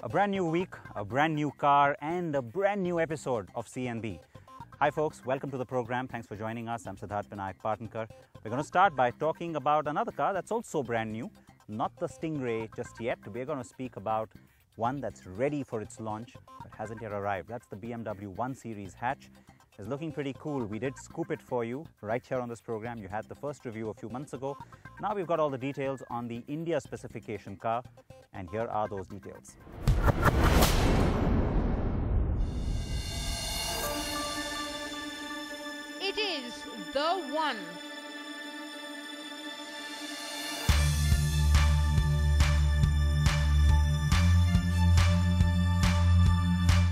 A brand new week, a brand new car, and a brand new episode of CNB. Hi folks, welcome to the program. Thanks for joining us. I'm Siddharth Vinayak Parthankar. We're going to start by talking about another car that's also brand new. Not the Stingray just yet. We're going to speak about one that's ready for its launch but hasn't yet arrived. That's the BMW 1 Series hatch. It's looking pretty cool. We did scoop it for you right here on this program. You had the first review a few months ago. Now we've got all the details on the India specification car, and here are those details. It is the one.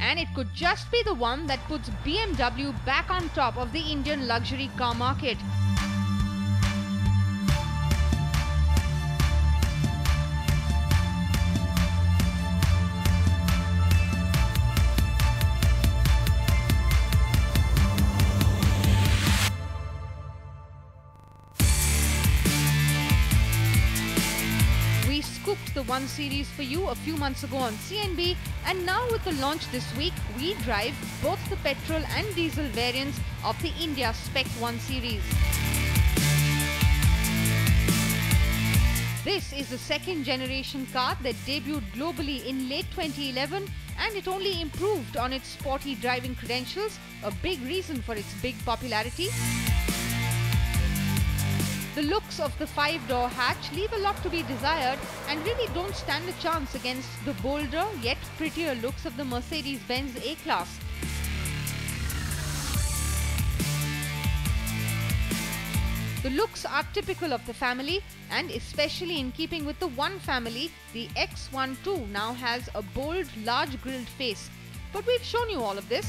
And it could just be the one that puts BMW back on top of the Indian luxury car market. The 1 Series for you a few months ago on CNB, and now with the launch this week, we drive both the petrol and diesel variants of the India Spec 1 Series. This is the second generation car that debuted globally in late 2011, and it only improved on its sporty driving credentials, a big reason for its big popularity. The looks of the 5-door hatch leave a lot to be desired and really don't stand a chance against the bolder yet prettier looks of the Mercedes-Benz A-Class. The looks are typical of the family, and especially in keeping with the 1 family, the X12 now has a bold, large grilled face. But we've shown you all of this.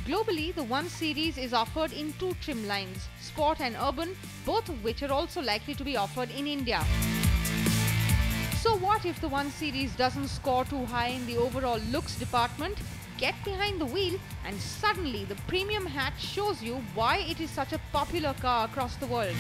Globally, the 1 Series is offered in 2 trim lines, Sport and Urban, both of which are also likely to be offered in India. So what if the 1 Series doesn't score too high in the overall looks department? Get behind the wheel and suddenly the premium hatch shows you why it is such a popular car across the world.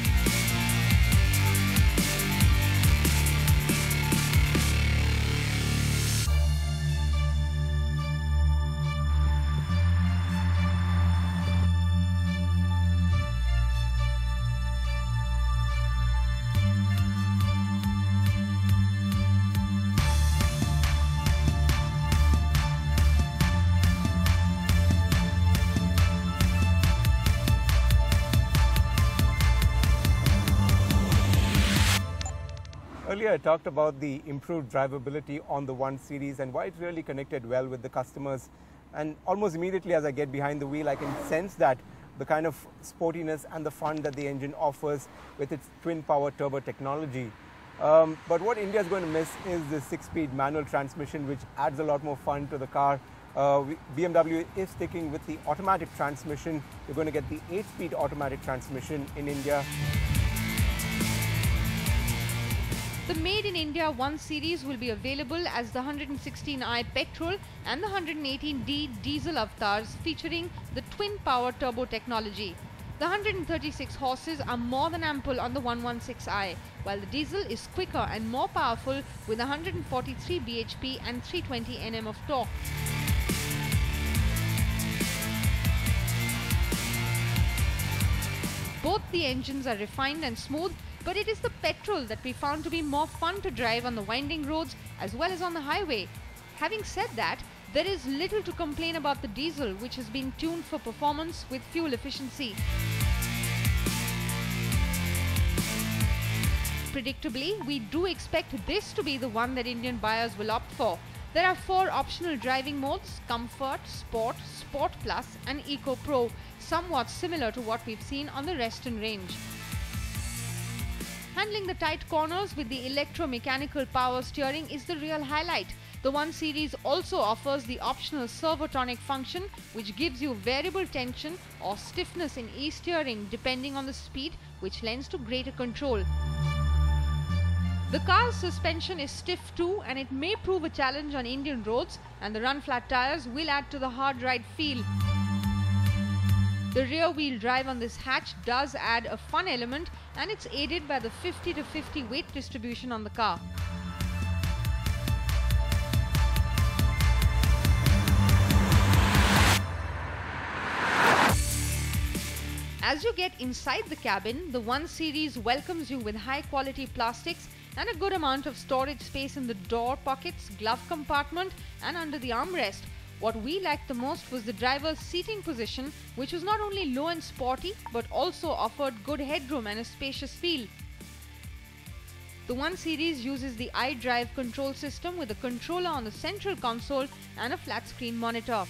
Earlier I talked about the improved drivability on the 1 Series and why it really connected well with the customers, and almost immediately as I get behind the wheel I can sense that the kind of sportiness and the fun that the engine offers with its twin power turbo technology. But what India is going to miss is the 6-speed manual transmission, which adds a lot more fun to the car. BMW is sticking with the automatic transmission. You're going to get the 8-speed automatic transmission in India. The Made in India 1 Series will be available as the 116i petrol and the 118D diesel avatars featuring the twin power turbo technology. The 136 horses are more than ample on the 116i, while the diesel is quicker and more powerful with 143 bhp and 320 Nm of torque. Both the engines are refined and smooth, but it is the petrol that we found to be more fun to drive on the winding roads as well as on the highway. Having said that, there is little to complain about the diesel, which has been tuned for performance with fuel efficiency. Predictably, we do expect this to be the one that Indian buyers will opt for. There are 4 optional driving modes: Comfort, Sport, Sport Plus and Eco Pro, somewhat similar to what we've seen on the Western range. Handling the tight corners with the electromechanical power steering is the real highlight. The 1 Series also offers the optional servotonic function, which gives you variable tension or stiffness in e-steering depending on the speed, which lends to greater control. The car's suspension is stiff too, and it may prove a challenge on Indian roads, and the run-flat tyres will add to the hard ride feel. The rear-wheel drive on this hatch does add a fun element, and it's aided by the 50-50 weight distribution on the car. As you get inside the cabin, the 1 Series welcomes you with high-quality plastics and a good amount of storage space in the door pockets, glove compartment and under the armrest. What we liked the most was the driver's seating position, which was not only low and sporty but also offered good headroom and a spacious feel. The 1 Series uses the iDrive control system with a controller on the central console and a flat screen monitor.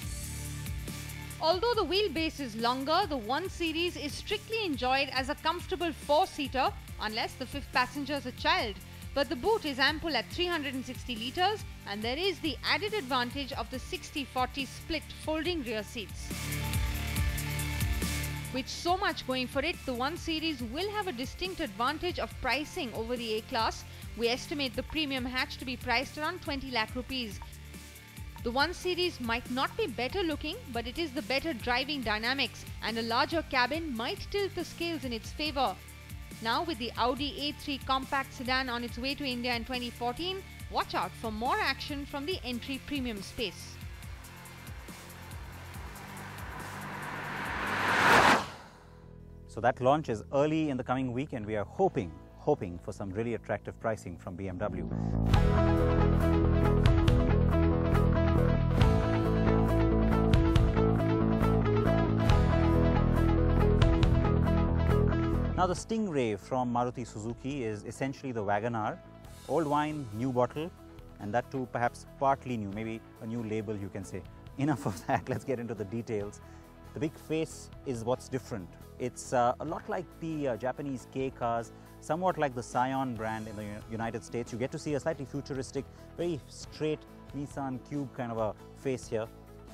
Although the wheelbase is longer, the 1 Series is strictly enjoyed as a comfortable 4-seater unless the fifth passenger is a child. But the boot is ample at 360 litres, and there is the added advantage of the 60-40 split folding rear seats. With so much going for it, the 1 Series will have a distinct advantage of pricing over the A-Class. We estimate the premium hatch to be priced around 20 lakh rupees. The 1 Series might not be better looking, but it is the better driving dynamics, and a larger cabin might tilt the scales in its favour. Now with the Audi A3 compact sedan on its way to India in 2014, watch out for more action from the entry premium space. So that launch is early in the coming week, and we are hoping for some really attractive pricing from BMW. Now the Stingray from Maruti Suzuki is essentially the Wagon R. Old wine, new bottle, and that too perhaps partly new, maybe a new label you can say. Enough of that, let's get into the details. The big face is what's different. It's a lot like the Japanese K cars, somewhat like the Scion brand in the United States. You get to see a slightly futuristic, very straight Nissan Cube kind of a face here.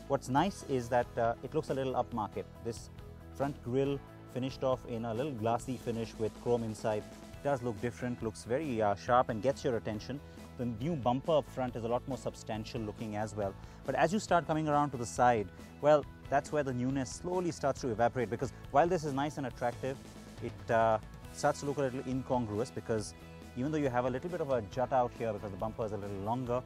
What's nice is that it looks a little upmarket. This front grille finished off in a little glassy finish with chrome inside. It does look different, looks very sharp and gets your attention. The new bumper up front is a lot more substantial looking as well. But as you start coming around to the side, well, that's where the newness slowly starts to evaporate, because while this is nice and attractive, it starts to look a little incongruous, because even though you have a little bit of a jut out here because the bumper is a little longer,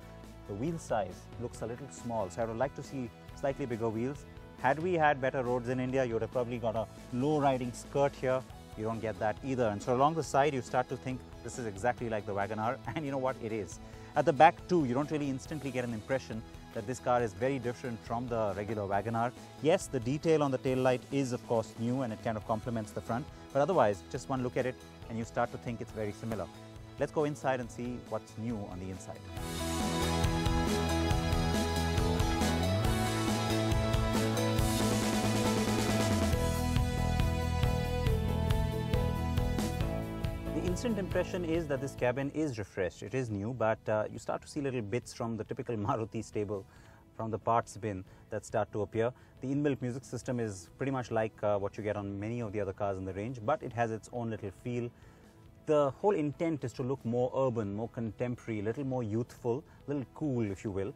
the wheel size looks a little small. So I would like to see slightly bigger wheels. Had we had better roads in India, you would have probably got a low riding skirt here. You don't get that either. And so along the side, you start to think this is exactly like the Wagon R, and you know what, it is. At the back too, you don't really instantly get an impression that this car is very different from the regular Wagon R. Yes, the detail on the tail light is of course new, and it kind of complements the front, but otherwise just one look at it and you start to think it's very similar. Let's go inside and see what's new on the inside. Instant impression is that this cabin is refreshed. It is new, but you start to see little bits from the typical Maruti stable, from the parts bin that start to appear. The inbuilt music system is pretty much like what you get on many of the other cars in the range, but it has its own little feel. The whole intent is to look more urban, more contemporary, a little more youthful, a little cool if you will.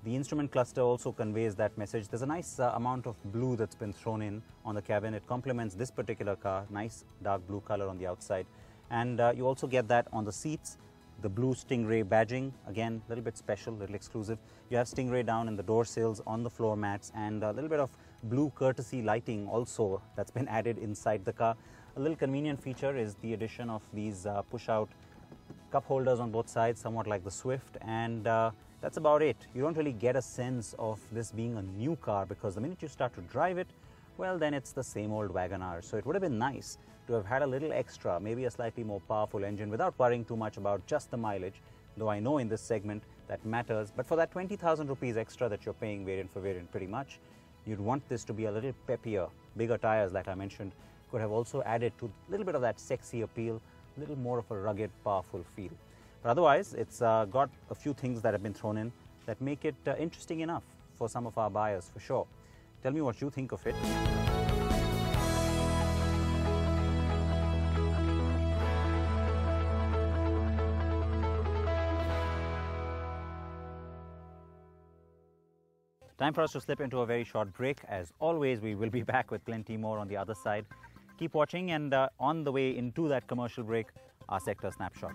The instrument cluster also conveys that message. There's a nice amount of blue that's been thrown in on the cabin. It complements this particular car, nice dark blue color on the outside. And you also get that on the seats, the blue Stingray badging, again a little bit special, a little exclusive. You have Stingray down in the door sills, on the floor mats, and a little bit of blue courtesy lighting also that's been added inside the car. A little convenient feature is the addition of these push-out cup holders on both sides, somewhat like the Swift, and that's about it. You don't really get a sense of this being a new car, because the minute you start to drive it, well, then it's the same old Wagon R. So it would have been nice to have had a little extra, maybe a slightly more powerful engine, without worrying too much about just the mileage, though I know in this segment that matters. But for that 20,000 rupees extra that you're paying variant for variant pretty much, you'd want this to be a little peppier. Bigger tires, like I mentioned, could have also added to a little bit of that sexy appeal. a little more of a rugged, powerful feel. But otherwise, it's got a few things that have been thrown in that make it interesting enough for some of our buyers, for sure. Tell me what you think of it. Time for us to slip into a very short break. As always, we will be back with plenty more on the other side. Keep watching, and on the way into that commercial break, our sector snapshot.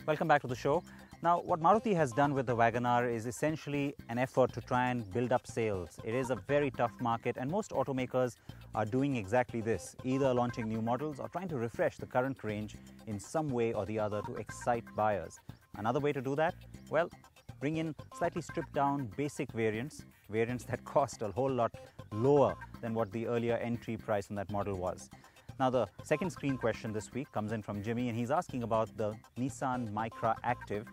Welcome back to the show. Now, what Maruti has done with the Wagon R is essentially an effort to try and build up sales. It is a very tough market, and most automakers are doing exactly this, either launching new models or trying to refresh the current range in some way or the other to excite buyers. Another way to do that? Well, bring in slightly stripped down basic variants that cost a whole lot lower than what the earlier entry price on that model was. Now, the second screen question this week comes in from Jimmy, and he's asking about the Nissan Micra Active.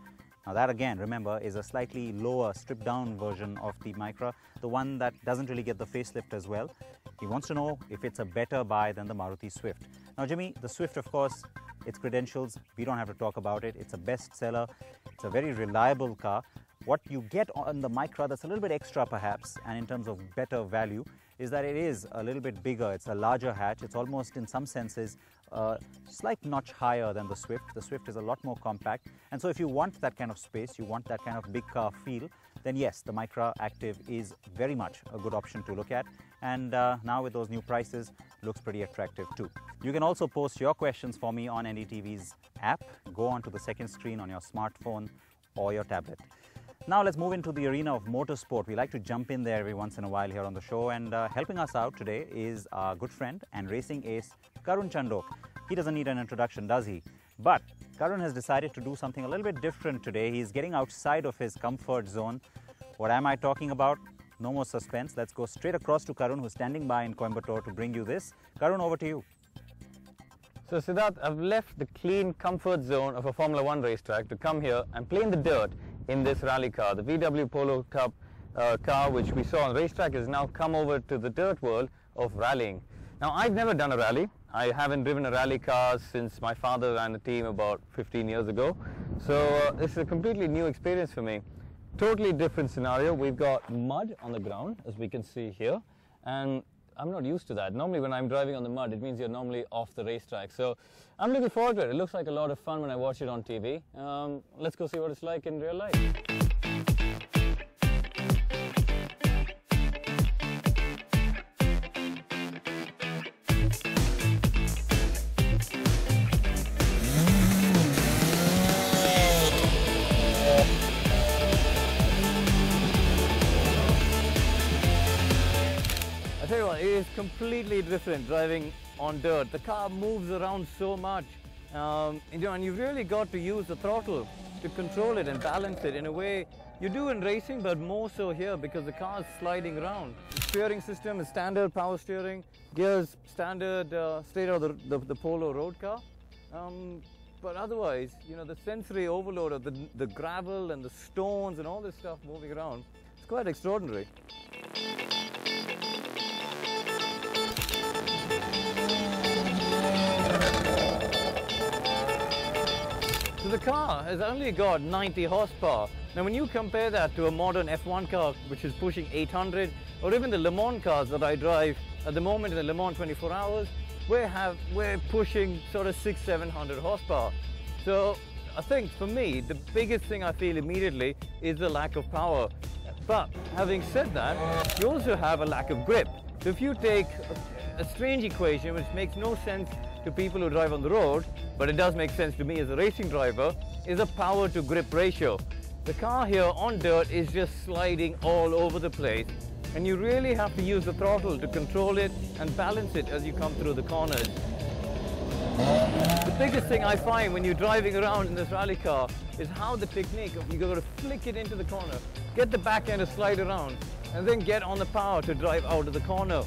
Now, that again, remember, is a slightly lower, stripped down version of the Micra, the one that doesn't really get the facelift as well. He wants to know if it's a better buy than the Maruti Swift. Now, Jimmy, the Swift, of course, its credentials, we don't have to talk about it. It's a bestseller. It's a very reliable car. What you get on the Micra that's a little bit extra perhaps, and in terms of better value, is that it is a little bit bigger. It's a larger hatch. It's almost, in some senses, a slight notch higher than the Swift. The Swift is a lot more compact. And so if you want that kind of space, you want that kind of big car feel, then yes, the Micra Active is very much a good option to look at. And now with those new prices, looks pretty attractive too. You can also post your questions for me on NDTV's app. Go onto the second screen on your smartphone or your tablet. Now let's move into the arena of motorsport. We like to jump in there every once in a while here on the show, and helping us out today is our good friend and racing ace, Karun Chandhok. He doesn't need an introduction, does he? But Karun has decided to do something a little bit different today. He's getting outside of his comfort zone. What am I talking about? No more suspense. Let's go straight across to Karun, who's standing by in Coimbatore to bring you this. Karun, over to you. So Siddharth, I've left the clean comfort zone of a Formula 1 racetrack to come here and play in the dirt in this rally car. The VW Polo Cup car, which we saw on the racetrack, has now come over to the dirt world of rallying. Now, I've never done a rally. I haven't driven a rally car since my father ran a team about 15 years ago. So this is a completely new experience for me. Totally different scenario. We've got mud on the ground, as we can see here, and I'm not used to that. Normally when I'm driving on the mud, it means you're normally off the racetrack. So I'm looking forward to it. It looks like a lot of fun when I watch it on TV. Let's go see what it's like in real life. It is completely different driving on dirt. The car moves around so much, and you've really got to use the throttle to control it and balance it in a way you do in racing, but more so here because the car is sliding around. The steering system is standard power steering, gears standard straight out of the Polo road car. But otherwise, the sensory overload of the gravel and the stones and all this stuff moving around, it's quite extraordinary. So the car has only got 90 horsepower. Now when you compare that to a modern F1 car which is pushing 800 or even the Le Mans cars that I drive at the moment in the Le Mans 24 hours, we're pushing sort of 600-700 horsepower. So I think for me, the biggest thing I feel immediately is the lack of power. But having said that, you also have a lack of grip. So if you take a strange equation which makes no sense to people who drive on the road, but it does make sense to me as a racing driver, is a power to grip ratio. The car here on dirt is just sliding all over the place, and you really have to use the throttle to control it and balance it as you come through the corners. The biggest thing I find when you're driving around in this rally car is how the technique of you got to flick it into the corner, get the back end to slide around, and then get on the power to drive out of the corner.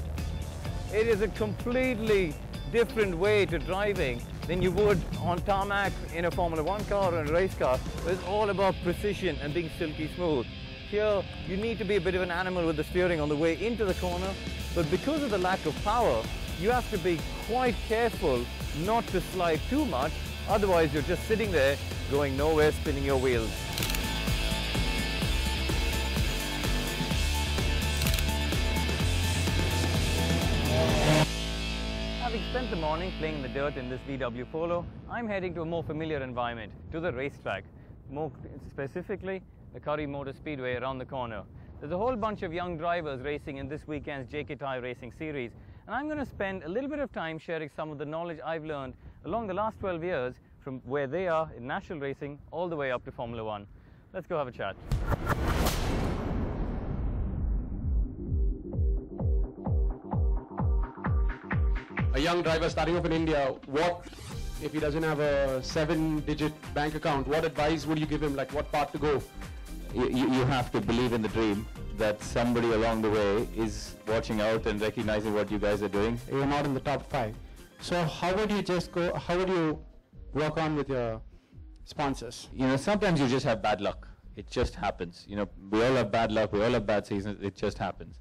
It is a completely different way to driving than you would on tarmac in a Formula 1 car or a race car. It's all about precision and being silky smooth. Here, you need to be a bit of an animal with the steering on the way into the corner, but because of the lack of power, you have to be quite careful not to slide too much, otherwise you're just sitting there going nowhere, spinning your wheels. Having spent the morning playing in the dirt in this VW Polo, I'm heading to a more familiar environment, to the racetrack, more specifically the Karun Motor Speedway around the corner. There's a whole bunch of young drivers racing in this weekend's Tyre Racing Series, and I'm going to spend a little bit of time sharing some of the knowledge I've learned along the last 12 years from where they are in national racing all the way up to Formula 1. Let's go have a chat. A young driver starting off in India, what if he doesn't have a 7-digit bank account? What advice would you give him, like what path to go? You have to believe in the dream that somebody along the way is watching out and recognizing what you guys are doing. You're not in the top 5. So how would you work on with your sponsors? You know, sometimes you just have bad luck. It just happens. You know, we all have bad luck, we all have bad seasons, it just happens.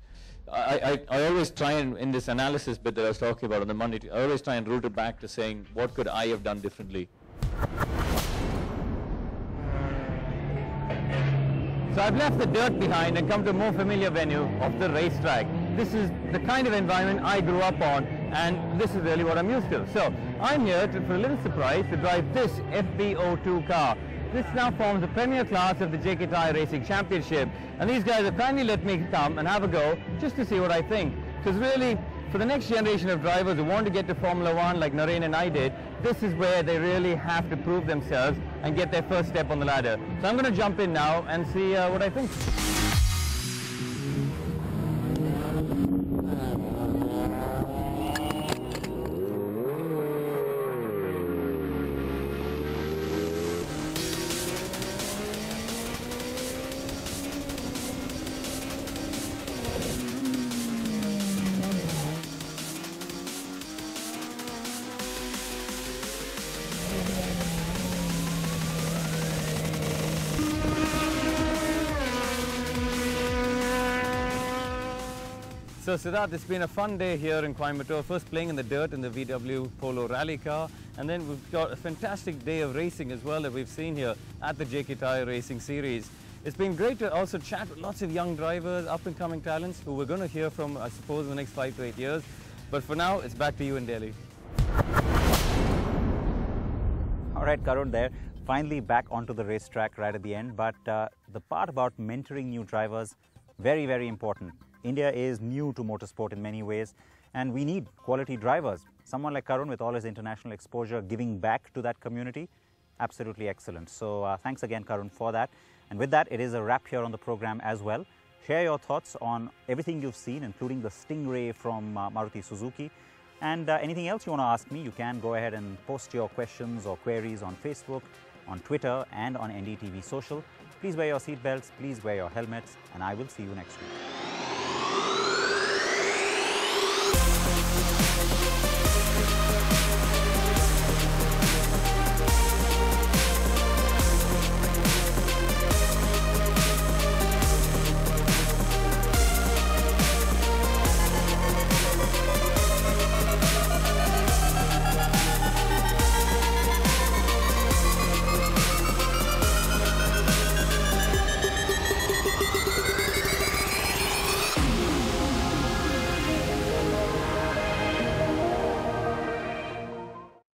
I always try and, in this analysis bit that I was talking about on the Monday, I always try and root it back to saying, what could I have done differently? So I've left the dirt behind and come to a more familiar venue of the racetrack. This is the kind of environment I grew up on, and this is really what I'm used to. So I'm here for a little surprise to drive this FP02 car. This now forms the premier class of the Tyre Racing Championship, and these guys have kindly let me come and have a go just to see what I think. Because really, for the next generation of drivers who want to get to Formula 1 like Narain and I did, this is where they really have to prove themselves and get their first step on the ladder. So I'm going to jump in now and see what I think. So Siddharth, it's been a fun day here in Coimbatore, first playing in the dirt in the VW Polo rally car, and then we've got a fantastic day of racing as well that we've seen here at the Tyre Racing Series. It's been great to also chat with lots of young drivers, up-and-coming talents who we're going to hear from, I suppose, in the next 5 to 8 years. But for now, it's back to you in Delhi. All right, Karun there. Finally back onto the racetrack right at the end, but the part about mentoring new drivers, very, very important. India is new to motorsport in many ways, and we need quality drivers. Someone like Karun with all his international exposure giving back to that community, absolutely excellent. So thanks again, Karun, for that. And with that, it is a wrap here on the program as well. Share your thoughts on everything you've seen, including the Stingray from Maruti Suzuki. And anything else you want to ask me, you can go ahead and post your questions or queries on Facebook, on Twitter, and on NDTV Social. Please wear your seatbelts, please wear your helmets, and I will see you next week.